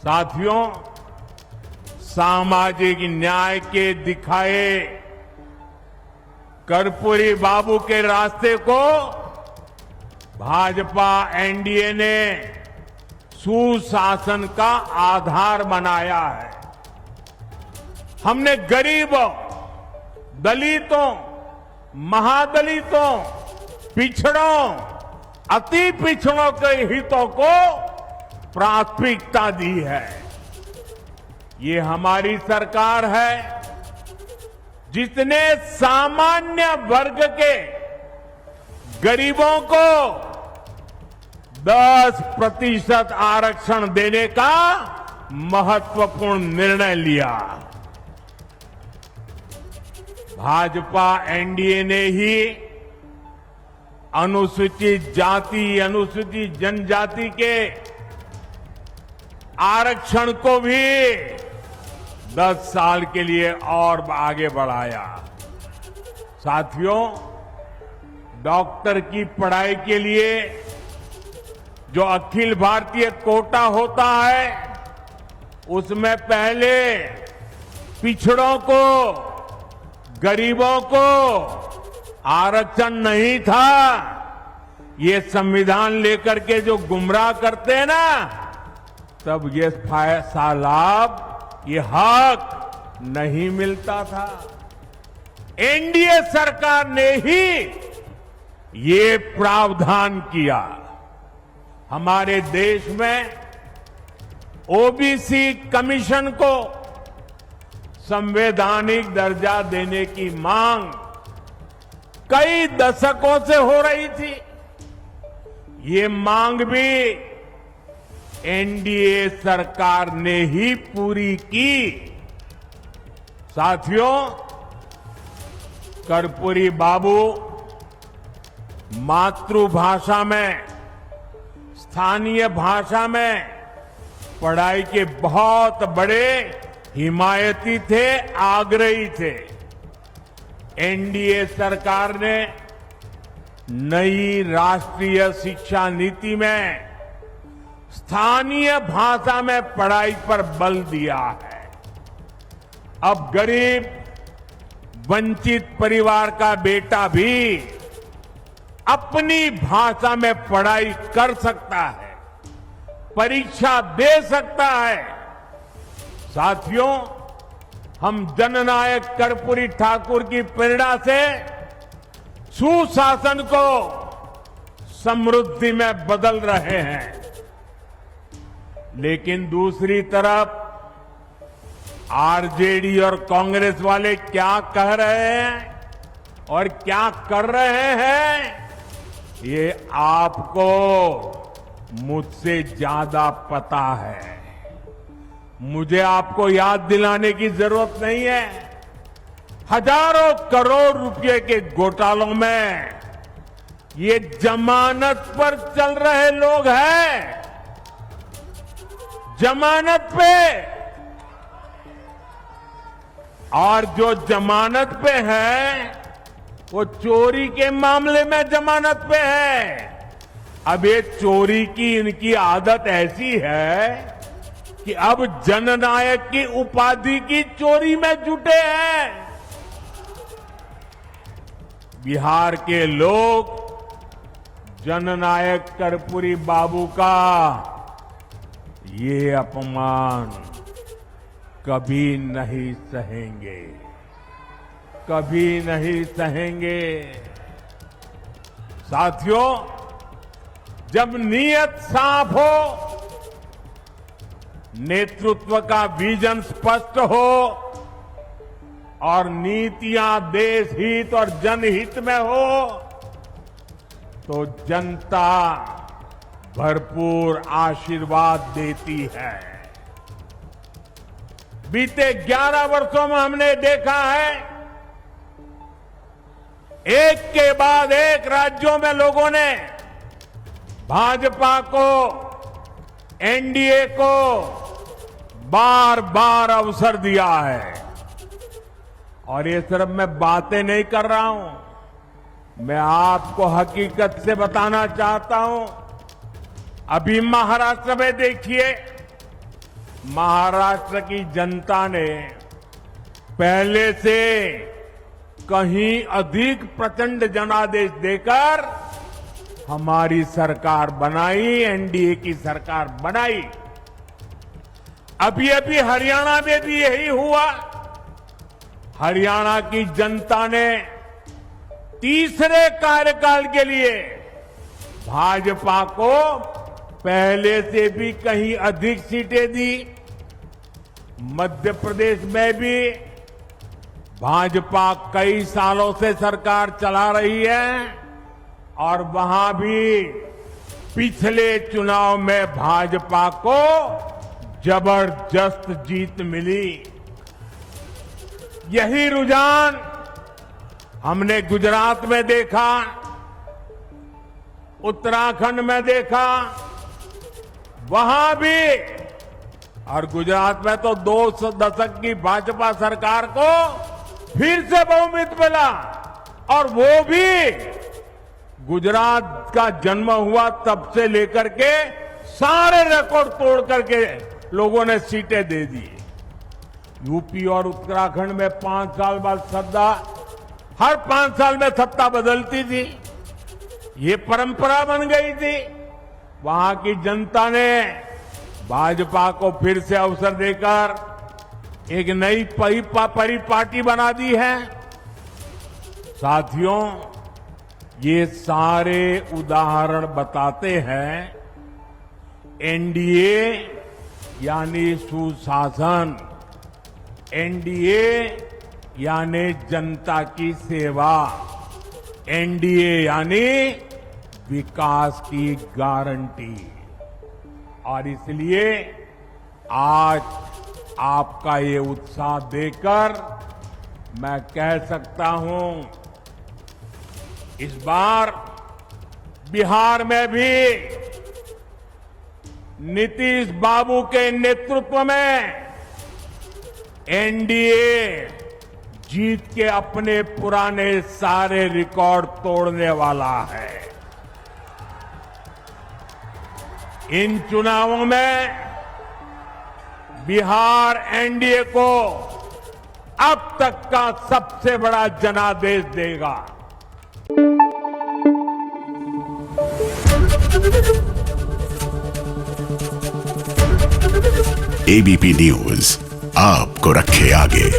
साथियों, सामाजिक न्याय के दिखाए कर्पूरी बाबू के रास्ते को भाजपा एनडीए ने सुशासन का आधार बनाया है। हमने गरीबों, दलितों, महादलितों, पिछड़ों, अति पिछड़ों के हितों को प्राथमिकता दी है। ये हमारी सरकार है जिसने सामान्य वर्ग के गरीबों को 10% आरक्षण देने का महत्वपूर्ण निर्णय लिया। भाजपा एनडीए ने ही अनुसूचित जाति, अनुसूचित जनजाति के आरक्षण को भी 10 साल के लिए और आगे बढ़ाया। साथियों, डॉक्टर की पढ़ाई के लिए जो अखिल भारतीय कोटा होता है, उसमें पहले पिछड़ों को, गरीबों को आरक्षण नहीं था। ये संविधान लेकर के जो गुमराह करते हैं ना, तब ये लाभ, ये हक नहीं मिलता था। एनडीए सरकार ने ही ये प्रावधान किया। हमारे देश में ओबीसी कमीशन को संवैधानिक दर्जा देने की मांग कई दशकों से हो रही थी। ये मांग भी एनडीए सरकार ने ही पूरी की। साथियों, कर्पूरी बाबू मातृभाषा में, स्थानीय भाषा में पढ़ाई के बहुत बड़े हिमायती थे, आग्रही थे। एनडीए सरकार ने नई राष्ट्रीय शिक्षा नीति में स्थानीय भाषा में पढ़ाई पर बल दिया है। अब गरीब, वंचित परिवार का बेटा भी अपनी भाषा में पढ़ाई कर सकता है, परीक्षा दे सकता है। साथियों, हम जननायक कर्पूरी ठाकुर की प्रेरणा से सुशासन को समृद्धि में बदल रहे हैं। लेकिन दूसरी तरफ आरजेडी और कांग्रेस वाले क्या कह रहे हैं और क्या कर रहे हैं, ये आपको मुझसे ज्यादा पता है। मुझे आपको याद दिलाने की जरूरत नहीं है। हजारों करोड़ रुपए के घोटालों में ये जमानत पर चल रहे लोग हैं। जमानत पे, और जो जमानत पे है वो चोरी के मामले में जमानत पे है। अब ये चोरी की इनकी आदत ऐसी है कि अब जननायक की उपाधि की चोरी में जुटे हैं। बिहार के लोग जननायक कर्पूरी बाबू का ये अपमान कभी नहीं सहेंगे, कभी नहीं सहेंगे। साथियों, जब नीयत साफ हो, नेतृत्व का विजन स्पष्ट हो और नीतियां देश हित और जनहित में हो, तो जनता भरपूर आशीर्वाद देती है। बीते 11 वर्षों में हमने देखा है, एक के बाद एक राज्यों में लोगों ने भाजपा को, एनडीए को बार बार अवसर दिया है। और ये सिर्फ मैं बातें नहीं कर रहा हूं, मैं आपको हकीकत से बताना चाहता हूं। अभी महाराष्ट्र में देखिए, महाराष्ट्र की जनता ने पहले से कहीं अधिक प्रचंड जनादेश देकर हमारी सरकार बनाई, एनडीए की सरकार बनाई। अभी अभी हरियाणा में भी यही हुआ। हरियाणा की जनता ने तीसरे कार्यकाल के लिए भाजपा को पहले से भी कहीं अधिक सीटें दी। मध्य प्रदेश में भी भाजपा कई सालों से सरकार चला रही है और वहां भी पिछले चुनाव में भाजपा को जबरदस्त जीत मिली। यही रुझान हमने गुजरात में देखा, उत्तराखंड में देखा, वहां भी। और गुजरात में तो 2 दशक की भाजपा सरकार को फिर से बहुमत मिला और वो भी गुजरात का जन्म हुआ तब से लेकर के सारे रिकॉर्ड तोड़ करके लोगों ने सीटें दे दी। यूपी और उत्तराखंड में 5 साल बाद सत्ता, हर 5 साल में सत्ता बदलती थी, ये परंपरा बन गई थी। वहां की जनता ने भाजपा को फिर से अवसर देकर एक नई परिपाटी बना दी है। साथियों, ये सारे उदाहरण बताते हैं एनडीए यानी सुशासन, एनडीए यानी जनता की सेवा, एनडीए यानी विकास की गारंटी। और इसलिए आज आपका ये उत्साह देखकर मैं कह सकता हूं, इस बार बिहार में भी नीतीश बाबू के नेतृत्व में एनडीए जीत के अपने पुराने सारे रिकॉर्ड तोड़ने वाला है। इन चुनावों में बिहार एनडीए को अब तक का सबसे बड़ा जनादेश देगा। एबीपी न्यूज आपको रखे आगे।